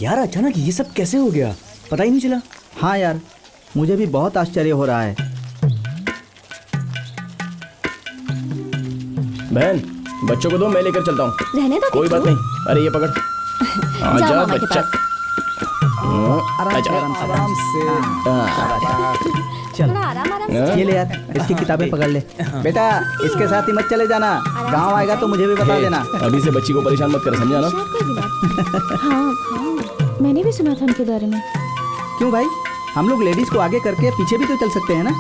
यार अचानक ये सब कैसे हो गया, पता ही नहीं चला। हाँ यार, मुझे भी बहुत आश्चर्य हो रहा है। बहन, बच्चों को दो, मैं लेकर चलता हूँ। रहने दो। कोई बात नहीं। अरे ये पकड़। आजा बच्चा। आराम से। चल ये ले यार, इसकी किताबें पकड़ ले। बेटा इसके साथ ही मत चले जाना, गांव आएगा तो मुझे भी बता देना। अभी से बच्ची को परेशान मत कर, समझा ना? हाँ, मैंने भी सुना था उनके बारे में। क्यों भाई, हम लोग लेडीज को आगे करके पीछे भी तो चल सकते हैं ना।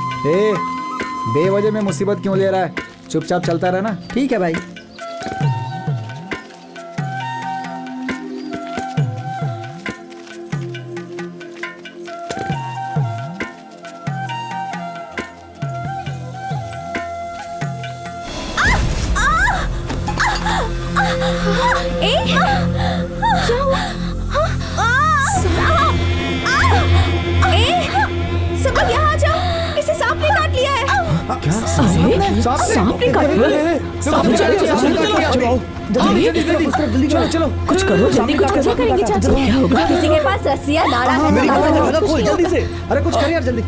बेवजह में मुसीबत क्यों ले रहा है, चुपचाप चलता रहना। ठीक है भाई। सांप ने काट लिया। चलो कुछ करो जल्दी, कुछ कैसे करेंगे चाचा? क्या होगा? किसी के पास रस्सियाँ नाड़ा है? मेरी बात खोल जल्दी से। अरे कुछ कर यार जल्दी।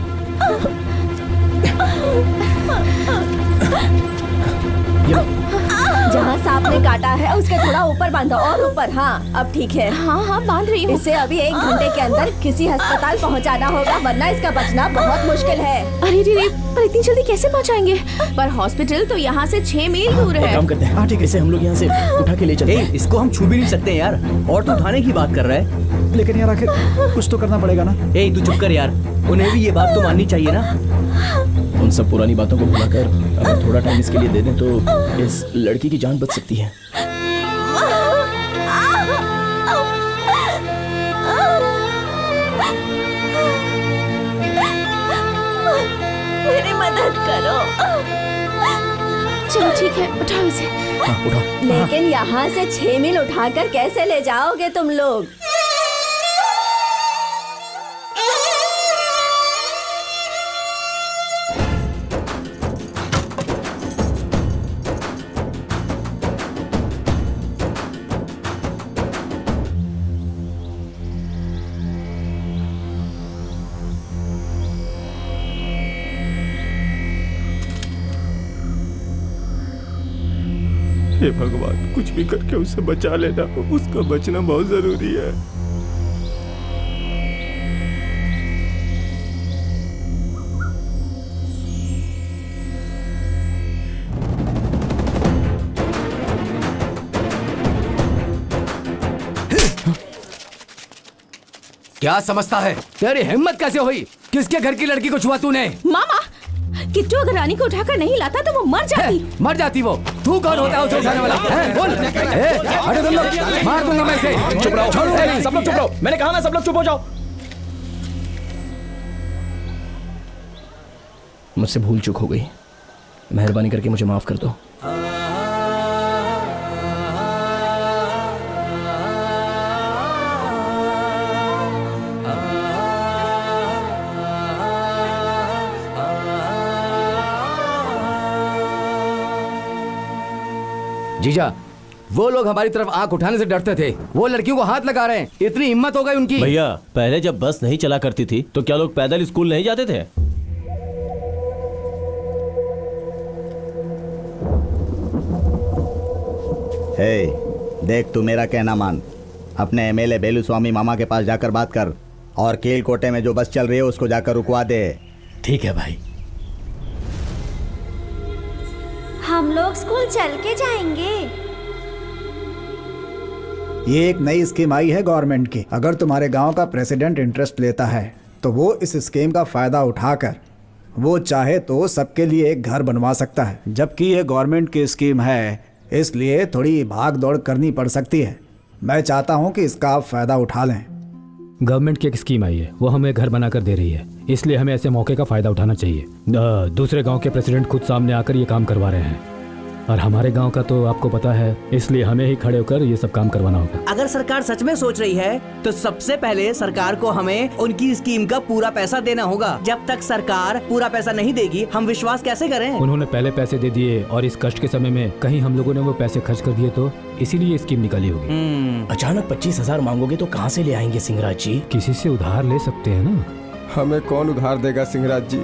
जहाँ सांप ने काटा है उसके थोड़ा ऊपर बांधो, और ऊपर। हाँ अब ठीक है। हाँ हाँ बांध रही हूँ। इसे अभी 1 घंटे के अंदर किसी अस्पताल पहुँचाना होगा, वरना इसका बचना बहुत मुश्किल है। अरे रे, पर इतनी जल्दी कैसे पहुँचाएंगे? पर हॉस्पिटल तो यहाँ से 6 मील दूर है। काम करते हैं। हाँ ठीक है, इसे हम लोग यहाँ से उठा के ले चलते हैं। इसको हम छू भी नहीं सकते यार, और तो उठाने की बात कर रहा है। लेकिन यार आखिर कुछ तो करना पड़ेगा ना। तू चुप कर यार, उन्हें भी ये बात तो माननी चाहिए ना। उन सब पुरानी बातों को भुलाकर अगर थोड़ा टाइम इसके लिए दे दें तो इस लड़की की जान बच सकती है। मेरी मदद करो। चलो ठीक है, उठाओ इसे। हाँ, उठाओ। लेकिन यहाँ से 6 मील उठाकर कैसे ले जाओगे तुम लोग? हे भगवान, कुछ भी करके उसे बचा लेना, उसका बचना बहुत जरूरी है। क्या समझता है? तेरी हिम्मत कैसे हुई? किसके घर की लड़की को छुआ तूने? मामा, किट्टू अगर रानी को उठाकर नहीं लाता तो वो मर जाती। मर जाती वो? तू कौन होता है उसे उठाने वाला? बोल। हटो तुम लोग, मार दूंगा मैं इसे। चुप रहो, सब लोग चुप रहो। मैंने कहा ना, सब लोग चुप हो जाओ। मुझसे भूल चूक हो गई, मेहरबानी करके मुझे माफ कर दो। जीजा, वो लोग हमारी तरफ आंख उठाने से डरते थे, वो लड़कियों को हाथ लगा रहे हैं। इतनी हिम्मत हो गई उनकी। भैया, पहले जब बस नहीं चला करती थी तो क्या लोग पैदल स्कूल नहीं जाते थे? देख, तू मेरा कहना मान, अपने एमएलए बेलू स्वामी मामा के पास जाकर बात कर, और केल कोटे में जो बस चल रही है उसको जाकर रुकवा दे। ठीक है भाई। हम लोग स्कूल चल के जाएंगे। ये एक नई स्कीम आई है गवर्नमेंट की। अगर तुम्हारे गांव का प्रेसिडेंट इंटरेस्ट लेता है तो वो इस स्कीम का फायदा उठाकर वो चाहे तो सबके लिए एक घर बनवा सकता है। जबकि ये गवर्नमेंट की स्कीम है, इसलिए थोड़ी भाग दौड़ करनी पड़ सकती है। मैं चाहता हूँ कि इसका आप फायदा उठा लें। गवर्नमेंट की एक स्कीम आई है, वो हमें घर बनाकर दे रही है, इसलिए हमें ऐसे मौके का फायदा उठाना चाहिए। दूसरे गांव के प्रेसिडेंट खुद सामने आकर ये काम करवा रहे हैं। और हमारे गांव का तो आपको पता है, इसलिए हमें ही खड़े होकर ये सब काम करवाना होगा। अगर सरकार सच में सोच रही है तो सबसे पहले सरकार को हमें उनकी स्कीम का पूरा पैसा देना होगा। जब तक सरकार पूरा पैसा नहीं देगी हम विश्वास कैसे करें? उन्होंने पहले पैसे दे दिए और इस कष्ट के समय में कहीं हम लोगों ने वो पैसे खर्च कर दिए तो इसीलिए स्कीम निकाली होगी। अचानक 25,000 मांगोगे तो कहाँ से ले आएंगे सिंहराज जी? किसी से उधार ले सकते हैं ना। हमें कौन उधार देगा सिंहराज जी?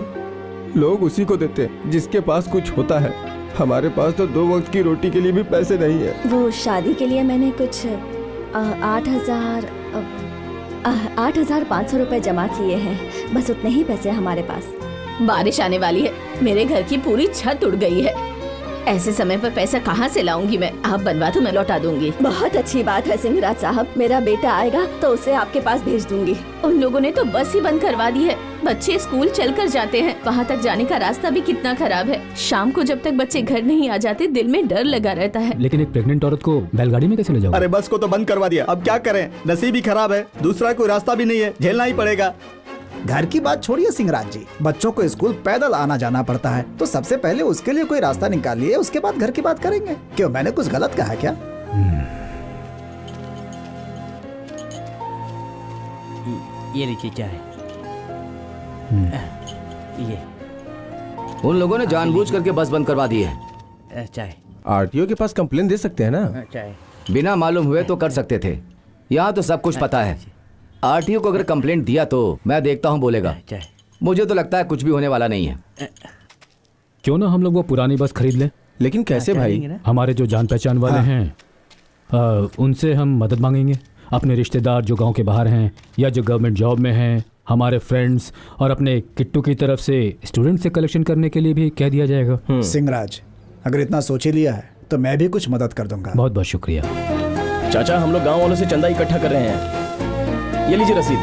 लोग उसी को देते हैं जिसके पास कुछ होता है। हमारे पास तो 2 वक्त की रोटी के लिए भी पैसे नहीं है। वो शादी के लिए मैंने कुछ 8,500 रुपए जमा किए हैं, बस उतने ही पैसे हमारे पास। बारिश आने वाली है, मेरे घर की पूरी छत उड़ गई है। ऐसे समय पर पैसा कहाँ से लाऊंगी मैं? आप बनवा दो, मैं लौटा दूंगी। बहुत अच्छी बात है सिंहराज साहब, मेरा बेटा आएगा तो उसे आपके पास भेज दूंगी। उन लोगों ने तो बस ही बंद करवा दी है। बच्चे स्कूल चलकर जाते हैं, वहाँ तक जाने का रास्ता भी कितना खराब है। शाम को जब तक बच्चे घर नहीं आ जाते दिल में डर लगा रहता है। लेकिन एक प्रेग्नेंट औरत को बैलगाड़ी में कैसे ले जाओगे? अरे बस को तो बंद करवा दिया, अब क्या करें? नसीब ही खराब है, दूसरा कोई रास्ता भी नहीं है, झेलना ही पड़ेगा। घर की बात छोड़िए सिंहराज जी, बच्चों को स्कूल पैदल आना जाना पड़ता है, तो सबसे पहले उसके लिए कोई रास्ता निकालिए, उसके बाद घर की बात करेंगे। क्यों, मैंने कुछ गलत कहा क्या? ये लीजिए चाय। ये उन लोगों ने जानबूझ करके बस बंद करवा दी है। चाय। आरटीओ के पास कंप्लेन दे सकते हैं ना? चाय। बिना मालूम हुए तो कर सकते थे, यहाँ तो सब कुछ पता है। आरटीओ को अगर कंप्लेंट दिया तो मैं देखता हूँ बोलेगा। मुझे तो लगता है कुछ भी होने वाला नहीं है। क्यों ना हम लोग वो पुरानी बस खरीद लें? लेकिन कैसे भाई? हमारे जो जान पहचान वाले हैं उनसे हम मदद मांगेंगे। अपने रिश्तेदार जो गांव के बाहर हैं या जो गवर्नमेंट जॉब में हैं, हमारे फ्रेंड्स और अपने किट्टू की तरफ से स्टूडेंट से कलेक्शन करने के लिए भी कह दिया जाएगा। सिंहराज, अगर इतना सोच ही लिया है तो मैं भी कुछ मदद कर दूंगा। बहुत बहुत शुक्रिया चाचा, हम लोग गांव वालों से चंदा इकट्ठा कर रहे हैं। ये लीजिए रसीद।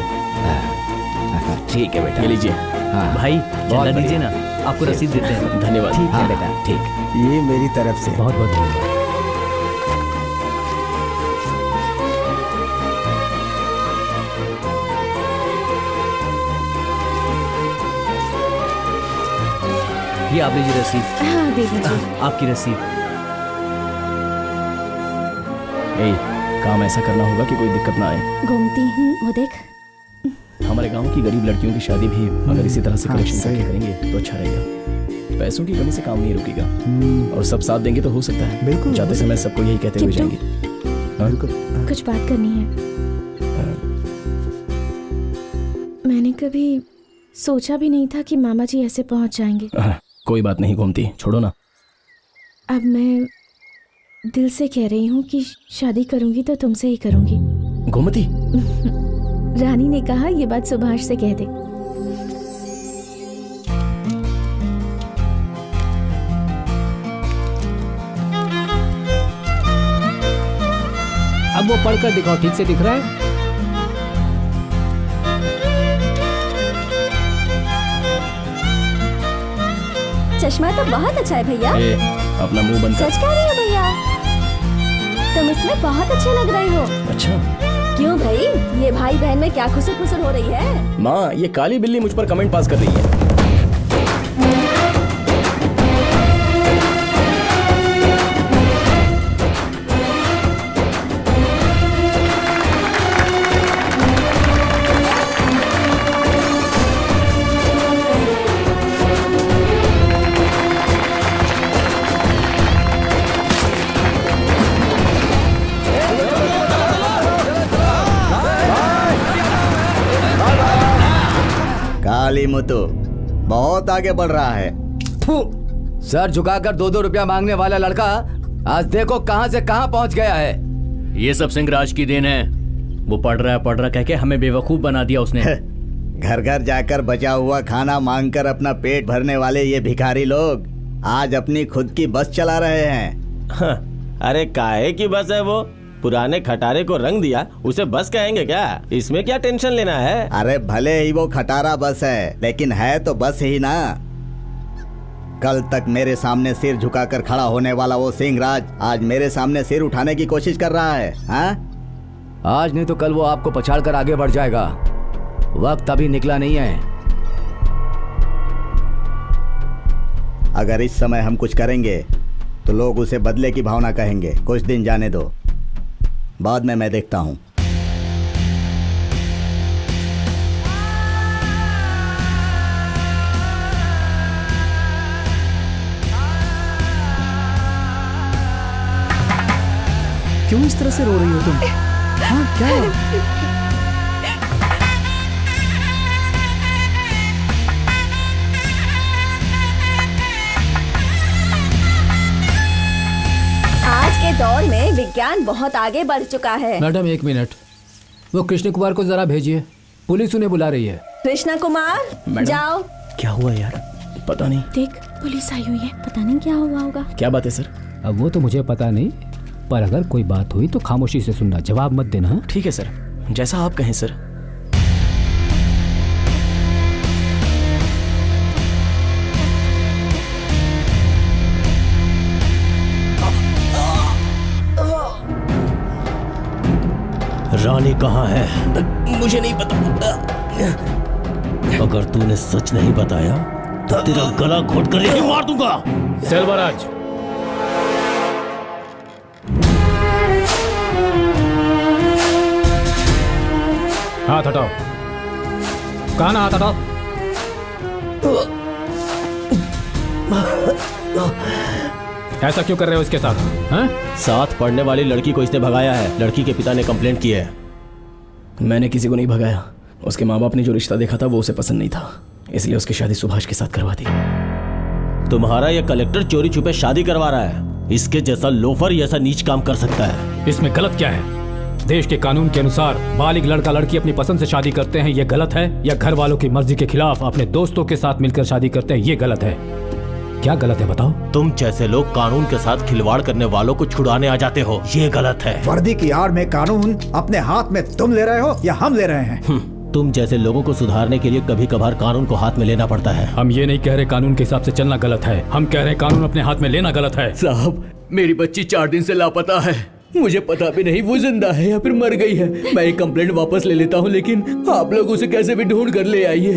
ठीक है बेटा, ये लीजिए। भाई चंदा दीजिए ना, आपको रसीद देते हैं। धन्यवाद। ठीक है बेटा, ठीक। ये मेरी तरफ से बहुत बहुत धन्यवाद। ये आप लीजिए रसीद। हाँ दे दीजिए। आपकी रसीद। काम ऐसा करना होगा कि कोई दिक्कत ना आए। घूमती हूँ, वो देख। हमारे गांव की गरीब लड़कियों की शादी भी अगर इसी तरह से कलेक्शन करके करेंगे तो अच्छा रहेगा। पैसों की कमी से काम नहीं रुकेगा और सब साथ देंगे तो हो सकता है। बिल्कुल। जाते समय सबको यही कहते हुए जाएंगे। कुछ बात करनी है। मैंने कभी सोचा भी नहीं था कि मामा जी ऐसे पहुंच जाएंगे। कोई बात नहीं गोमती, छोड़ो ना। अब मैं दिल से कह रही हूँ कि शादी करूंगी तो तुमसे ही करूंगी। गोमती, रानी ने कहा ये बात सुभाष से कह दे। अब वो पढ़कर दिखाओ, ठीक से दिख रहा है? चश्मा तो बहुत अच्छा है भैया। अपना मुंह बंद कर। सच कह रही हो भैया, तुम इसमें बहुत अच्छे लग रहे हो। अच्छा क्यों भाई, ये भाई बहन में क्या खुसर खुसर हो रही है? माँ, ये काली बिल्ली मुझ पर कमेंट पास कर रही है। काली मुतु बहुत आगे बढ़ रहा है। सर झुकाकर 2-2 रुपया मांगने वाला लड़का आज देखो कहां से कहां पहुंच गया है। ये सब सिंहराज की देन है। वो पढ़ रहा कह के हमें बेवकूफ बना दिया उसने। घर घर जाकर बचा हुआ खाना मांगकर अपना पेट भरने वाले ये भिखारी लोग आज अपनी खुद की बस चला रहे हैं। अरे काहे की बस है वो? पुराने खटारे को रंग दिया, उसे बस कहेंगे क्या? इसमें क्या टेंशन लेना है? अरे भले ही वो खटारा बस है, लेकिन है तो बस ही ना। कल तक मेरे सामने सिर झुकाकर खड़ा होने वाला वो सिंहराज आज मेरे सामने सिर उठाने की कोशिश कर रहा है। हाँ? आज नहीं तो कल वो आपको पछाड़कर आगे बढ़ जाएगा। वक्त अभी निकला नहीं है। अगर इस समय हम कुछ करेंगे तो लोग उसे बदले की भावना कहेंगे। कुछ दिन जाने दो, बाद में मैं देखता हूँ। क्यों इस तरह से रो रही हो तुम? हाँ क्या? आज के दौर में विज्ञान बहुत आगे बढ़ चुका है। मैडम एक मिनट, वो कृष्ण कुमार को जरा भेजिए, पुलिस उन्हें बुला रही है। कृष्णा कुमार जाओ। क्या हुआ यार? पता नहीं। देख पुलिस आई हुई है। पता नहीं क्या हुआ होगा। क्या बात है सर? अब वो तो मुझे पता नहीं, पर अगर कोई बात हुई तो खामोशी से सुनना, जवाब मत देना। हाँ? ठीक है सर, जैसा आप कहें सर। रानी कहाँ है? मुझे नहीं पता। अगर तूने सच नहीं बताया तो तेरा गला घोट कर यहीं मार दूंगा। सेल्वराज, हाथ हटाओ। कहाँ ना हाथ हटाओ। ऐसा क्यों कर रहे हो इसके साथ? हाँ? साथ पढ़ने वाली लड़की को इसने भगाया है। लड़की के पिता ने कंप्लेंट की है। मैंने किसी को नहीं भगाया। उसके माँ बाप ने जो रिश्ता देखा था वो उसे पसंद नहीं था, इसलिए उसकी शादी सुभाष के साथ करवा दी। तुम्हारा ये कलेक्टर चोरी छुपे शादी करवा रहा है। इसके जैसा लोफर ये ऐसा नीच काम कर सकता है। इसमें गलत क्या है? देश के कानून के अनुसार बालिग लड़का लड़की अपनी पसंद से शादी करते हैं, ये गलत है? या घर वालों की मर्जी के खिलाफ अपने दोस्तों के साथ मिलकर शादी करते हैं, ये गलत है? क्या गलत है बताओ? तुम जैसे लोग कानून के साथ खिलवाड़ करने वालों को छुड़ाने आ जाते हो, ये गलत है। वर्दी की आड़ में कानून अपने हाथ में तुम ले रहे हो या हम ले रहे हैं? तुम जैसे लोगों को सुधारने के लिए कभी कभार कानून को हाथ में लेना पड़ता है। हम ये नहीं कह रहे कानून के हिसाब से चलना गलत है, हम कह रहे हैं कानून अपने हाथ में लेना गलत है। साहब, मेरी बच्ची 4 दिन से लापता है। मुझे पता भी नहीं वो जिंदा है या फिर मर गई है। मैं एक कंप्लेंट वापस ले लेता हूँ, लेकिन आप लोग उसे कैसे भी ढूंढ कर ले आइए।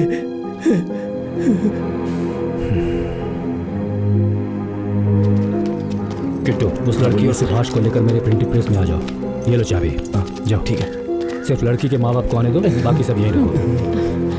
किट्टू, उस लड़की और सुभाष को लेकर मेरे प्रिंटिंग प्रेस में आ जाओ। ये लो चाबी। जाओ। ठीक है। सिर्फ लड़की के माँ बाप को आने दो, बाकी सब यहीं रखो।